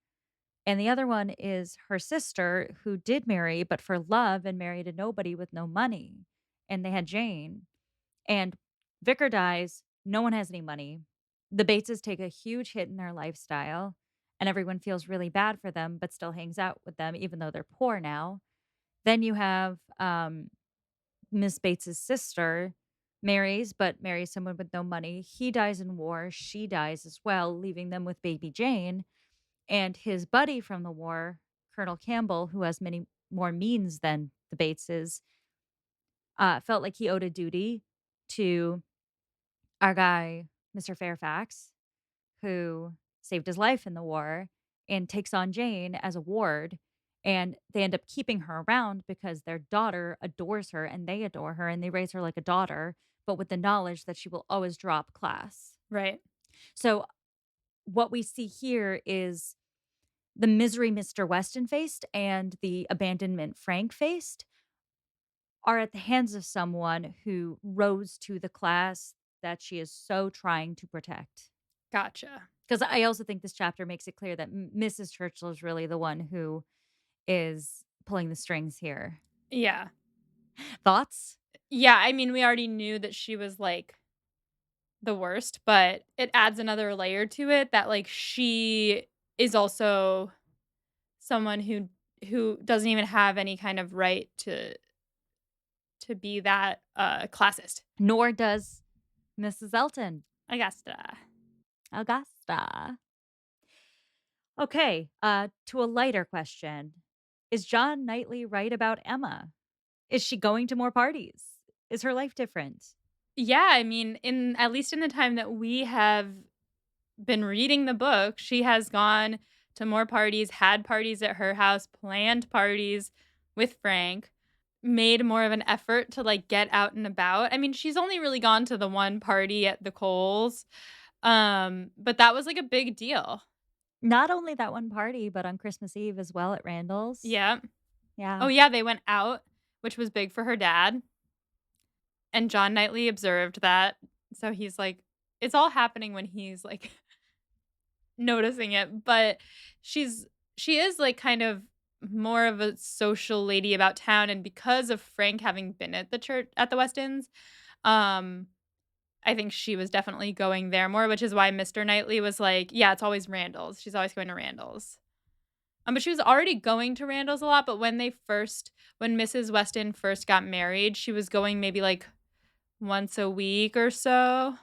and the other one is her sister who did marry, but for love and married a nobody with no money, and they had Jane. And Vicar dies, no one has any money. The Bateses take a huge hit in their lifestyle, and everyone feels really bad for them, but still hangs out with them, even though they're poor now. Then you have Miss Bates's sister marries, but marries someone with no money. He dies in war. She dies as well, leaving them with baby Jane. And his buddy from the war, Colonel Campbell, who has many more means than the Bateses, felt like he owed a duty to our guy, Mr. Fairfax, who saved his life in the war and takes on Jane as a ward. And they end up keeping her around because their daughter adores her and they adore her and they raise her like a daughter, but with the knowledge that she will always drop class. Right. So, what we see here is the misery Mr. Weston faced and the abandonment Frank faced are at the hands of someone who rose to the class that she is so trying to protect. Gotcha. Because I also think this chapter makes it clear that Mrs. Churchill is really the one who is pulling the strings here. Yeah. Thoughts? Yeah, I mean, we already knew that she was, like, the worst, but it adds another layer to it that, like, she is also someone who doesn't even have any kind of right to be that, classist. Nor does Mrs. Elton. Augusta. Augusta. Okay, to a lighter question. Is John Knightley right about Emma? Is she going to more parties? Is her life different? Yeah, I mean, in at least in the time that we have been reading the book, she has gone to more parties, had parties at her house, planned parties with Frank, made more of an effort to, like, get out and about. I mean, she's only really gone to the one party at the Coles, but that was, like, a big deal. Not only that one party, but on Christmas Eve as well at Randall's. Yeah. Oh, Yeah. yeah, they went out, which was big for her dad, and John Knightley observed that, so he's like it's all happening when he's, like, noticing it, but she is, like, kind of more of a social lady about town, and because of Frank having been at the church at the Westons, um, I think she was definitely going there more, which is why Mr. Knightley was like, "Yeah, it's always Randall's. She's always going to Randall's." But she was already going to Randall's a lot, but when Mrs. Weston first got married, she was going maybe, like, once a week or so,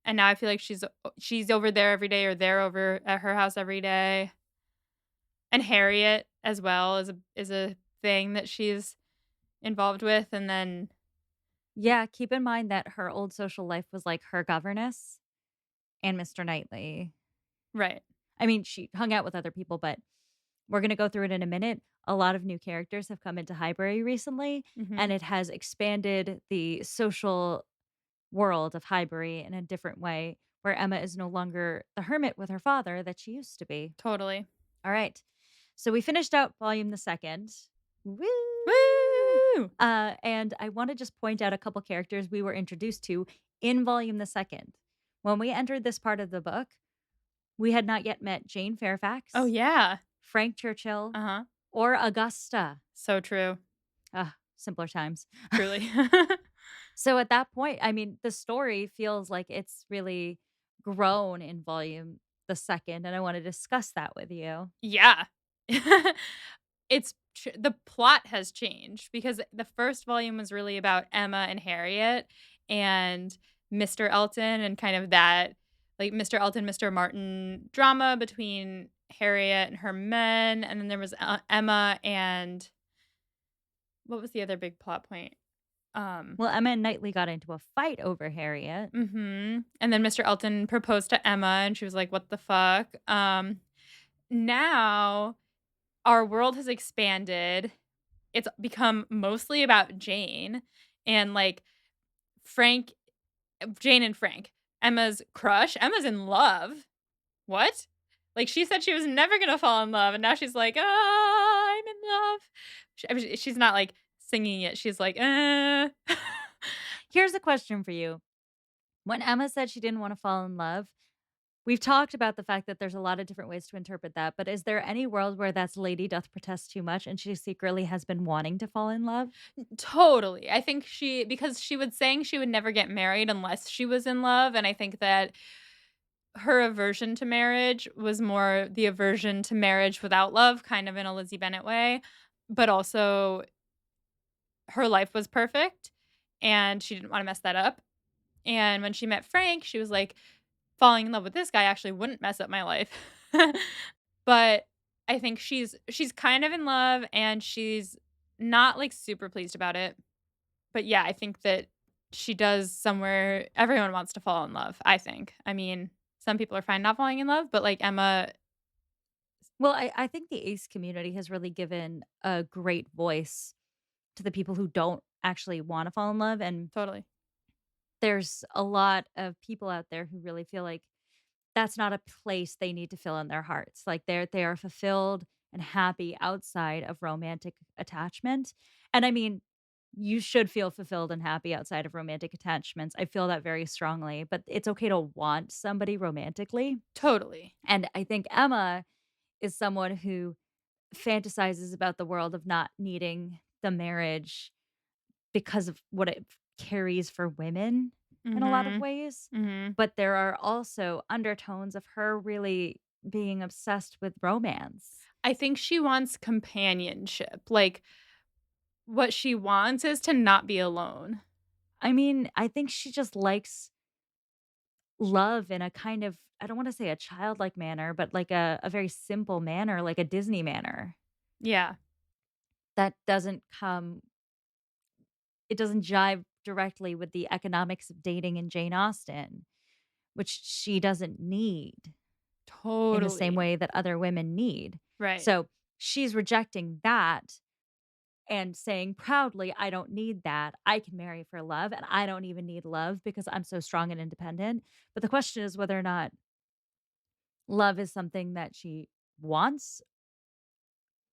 and now I feel like she's over there every day or they're over at her house every day. And Harriet as well is a thing that she's involved with, and then Yeah, keep in mind that her old social life was like her governess and Mr. Knightley. right. I mean, she hung out with other people, but we're going to go through it in a minute. A lot of new characters have come into Highbury recently, and Mhm. it has expanded the social world of Highbury in a different way, where Emma is no longer the hermit with her father that she used to be. Totally. All right. So we finished out volume the second. Woo! Woo! And I want to just point out a couple characters we were introduced to in volume the second. When we entered this part of the book, we had not yet met Jane Oh, Fairfax, yeah. Frank Churchill, Uh-huh. or Augusta. So true. Simpler times. Truly. So at that point, I mean, the story feels like it's really grown in volume the second, and I want to discuss that with you. Yeah. The plot has changed because the first volume was really about Emma and Harriet and Mr. Elton and kind of that, like, Mr. Elton, Mr. Martin drama between Harriet and her men, and then there was, Emma and what was the other big plot point? Well, Emma and Knightley got into a fight over Harriet. And then Mr. Elton proposed to Emma, and she was like, "What the fuck?" Now our world has expanded. It's become mostly about Jane and, like, Frank Jane and Frank, Emma's crush. Emma's in love. What? Like, she said she was never gonna fall in love, and now she's like, "Ah, I'm in love." I mean, she's not, like, singing it. She's like, Here's a question for you. When Emma said she didn't want to fall in love, we've talked about the fact that there's a lot of different ways to interpret that, but is there any world where that's lady doth protest too much and she secretly has been wanting to fall in love? Totally. I think because she was saying she would never get married unless she was in love, and I think that her aversion to marriage was more the aversion to marriage without love, kind of in a Lizzie Bennet way, but also her life was perfect, and she didn't wanna mess that up, and when she met Frank, she was like, "Falling in love with this guy actually wouldn't mess up my life." But I think she's kind of in love, and she's not, like, super pleased about it. But yeah, I think that she does somewhere everyone wants to fall in love, I think. I mean, some people are fine not falling in love, but, like, Emma. Well, I think the ace community has really given a great voice to the people who don't actually want to fall in love. And Totally. there's a lot of people out there who really feel like that's not a place they need to fill in their hearts. Like they are fulfilled and happy outside of romantic attachment. And I mean, you should feel fulfilled and happy outside of romantic attachments. I feel that very strongly, but it's okay to want somebody romantically. Totally. And I think Emma is someone who fantasizes about the world of not needing the marriage because of what it carries for women in a lot of Mhm. ways. Mhm. But there are also undertones of her really being obsessed with romance. I think she wants companionship. Like, what she wants is to not be alone. I mean, I think she just likes love in a kind of, I don't want to say a childlike manner, but like a very simple manner, like a Disney manner Yeah. that doesn't come, it doesn't jive directly with the economics of dating in Jane Austen, which she doesn't need in the same Totally. way that other women need. Right. So she's rejecting that and saying proudly, I don't need that. I can marry for love and I don't even need love because I'm so strong and independent. But the question is whether or not love is something that she wants.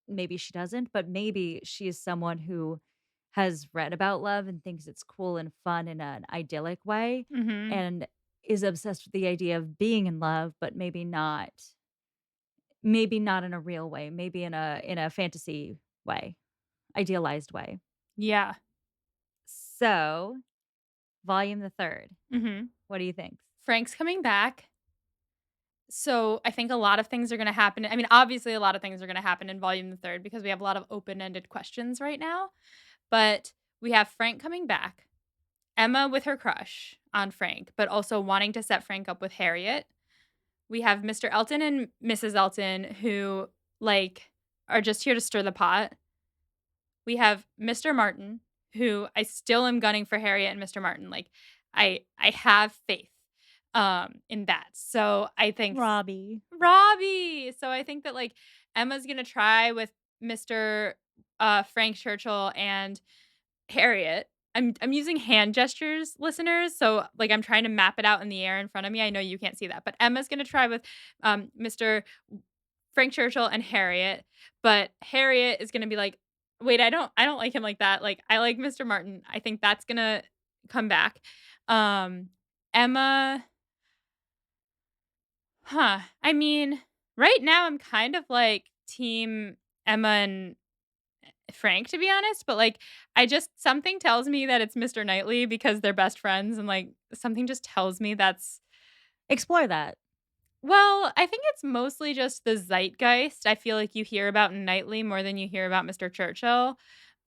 Maybe she doesn't, but maybe she is someone who has read about love and thinks it's cool and fun in an idyllic way Mhm. and is obsessed with the idea of being in love, but maybe not in a real way, maybe in a fantasy way, idealized way. Yeah. So, volume the 3rd. Mhm. What do you think? Frank's coming back. So, I think a lot of things are gonna happen. I mean, obviously, a lot of things are gonna happen in volume the 3rd because we have a lot of open-ended questions right now, but we have Frank coming back, Emma with her crush on Frank, but also wanting to set Frank up with Harriet. We have Mr. Elton and Mrs. Elton who, like, are just here to stir the pot. We have Mr. Martin, who I still am gunning for Harriet and Mr. Martin. Like, I have faith, in that. So, I think Robbie. Robbie! So, I think that, like, Emma's gonna try with Mr. Frank Churchill and Harriet. I'm using hand gestures, listeners, so, like, I'm trying to map it out in the air in front of me. I know you can't see that, but Emma's gonna try with, Mr. Frank Churchill and Harriet, but Harriet is gonna be like, "Wait, I don't like him like that, like, I like Mr. Martin." I think that's gonna come back. Um, Emma I mean, right now I'm kind of like team Emma and Frank, to be honest, but, like, I just something tells me that it's Mr. Knightley because they're best friends, and, like, something just tells me that's Explore that. well, I think it's mostly just the zeitgeist. I feel like you hear about Knightley more than you hear about Mr. Churchill.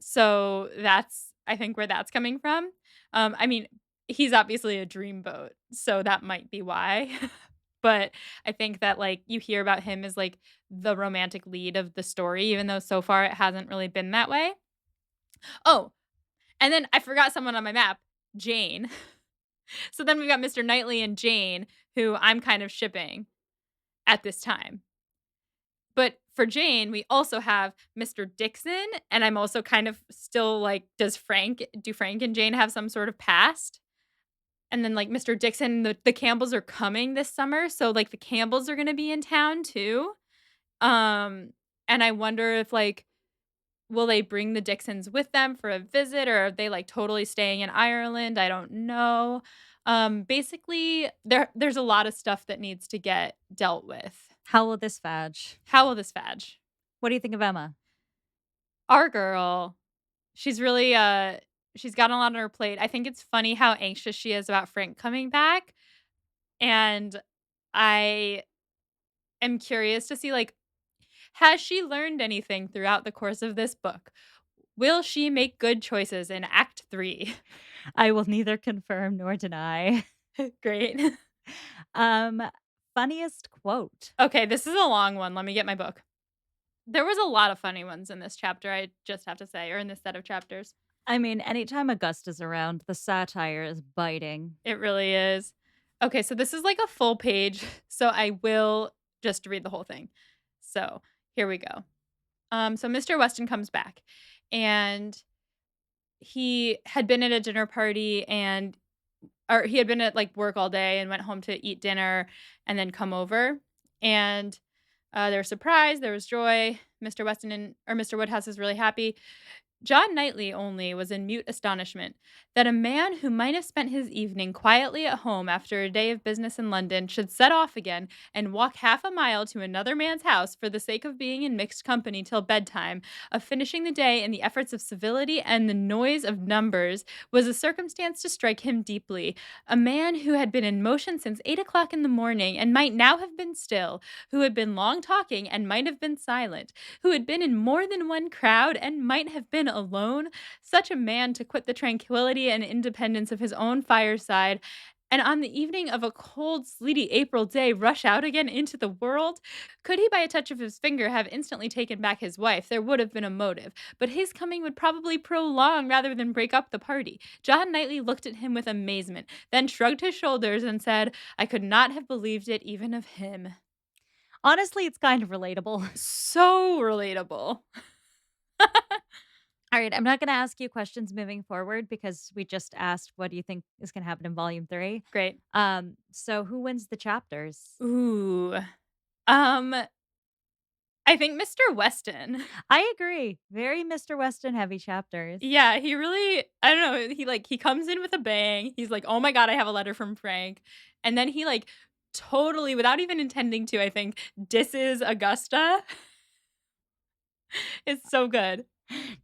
So that's I think where that's coming from. I mean, he's obviously a dreamboat, so that might be why. But I think that like you hear about him as like the romantic lead of the story, even though so far it hasn't really been that way. Oh, And then I forgot someone on my map, Jane. So then we've got Mr. Knightley and Jane, who I'm kind of shipping at this time. But for Jane, we also have Mr. Dixon, and I'm also kind of still like, do Frank and Jane have some sort of past? And then, like, Mr. Dixon, the Campbells are coming this summer, so, like, the Campbells are gonna be in town too. Um, and I wonder if, like, will they bring the Dixons with them for a visit, or are they, like, totally staying in Ireland? I don't know. Basically, there's a lot of stuff that needs to get dealt with. How will this fadge? How will this fadge? What do you think of Emma? Our girl, she's really, she's got a lot on her plate. I think it's funny how anxious she is about Frank coming back, and I am curious to see, like, has she learned anything throughout the course of this book? Will she make good choices in Act 3? I will neither confirm nor deny. Great. Um, Funniest quote. Okay, this is a long one. Let me get my book. There was a lot of funny ones in this chapter, I just have to say, or in this set of chapters. I mean, anytime Augusta's around, the satire is biting. It really is. Okay, so this is like a full page, so I will just read the whole thing. So here we go. So Mr. Weston comes back, and he had been at a dinner party or he had been at like work all day and went home to eat dinner and then come over. And they were surprised. There was joy. Mr. Woodhouse is really happy. John Knightley only was in mute astonishment that a man who might have spent his evening quietly at home after a day of business in London should set off again and walk half a mile to another man's house for the sake of being in mixed company till bedtime, of finishing the day in the efforts of civility and the noise of numbers, was a circumstance to strike him deeply. A man who had been in motion since 8 o'clock in the morning and might now have been still, who had been long talking and might have been silent, who had been in more than one crowd and might have been alone, such a man to quit the tranquility and independence of his own fireside, and on the evening of a cold, sleety April day rush out again into the world? Could he by a touch of his finger have instantly taken back his wife, there would have been a motive, but his coming would probably prolong rather than break up the party. John Knightley looked at him with amazement, then shrugged his shoulders and said, "I could not have believed it even of him." Honestly, it's kind of relatable. So relatable. All right, I'm not going to ask you questions moving forward because we just asked what do you think is going to happen in volume 3. Great. So who wins the chapters? Ooh. I think Mr. Weston. I agree. Very Mr. Weston heavy chapters. Yeah, he really, I don't know, he comes in with a bang. He's like, "Oh my god, I have a letter from Frank." And then he like totally without even intending to, I think, disses Augusta. It's so good.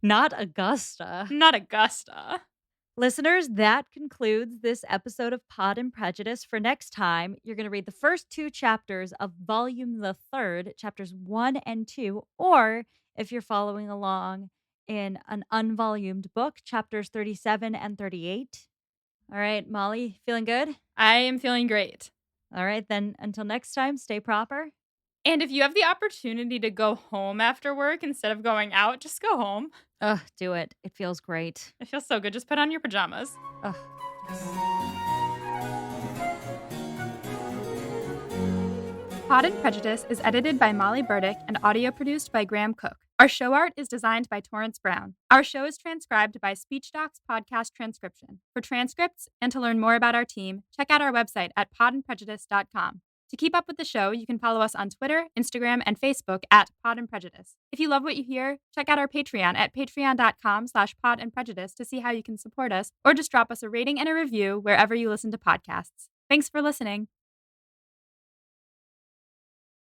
Not Augusta. Not Augusta. Listeners, that concludes this episode of Pod and Prejudice. For next time, you're going to read the first 2 chapters of volume the 3rd, chapters 1 and 2, or if you're following along in an unvolumed book, chapters 37 and 38. All right, Molly, feeling good? I am feeling great. All right, then until next time, stay proper. And if you have the opportunity to go home after work instead of going out, just go home. Ugh, do it. It feels great. It feels so good. Just put on your pajamas. Ugh. Pod and Prejudice is edited by Molly Burdick and audio produced by Graham Cook. Our show art is designed by Torrance Brown. Our show is transcribed by SpeechDocs Podcast Transcription. For transcripts and to learn more about our team, check out our website at podandprejudice.com. To keep up with the show, you can follow us on Twitter, Instagram, and Facebook at Pod and Prejudice. If you love what you hear, check out our Patreon at patreon.com/podandprejudice to see how you can support us, or just drop us a rating and a review wherever you listen to podcasts. Thanks for listening.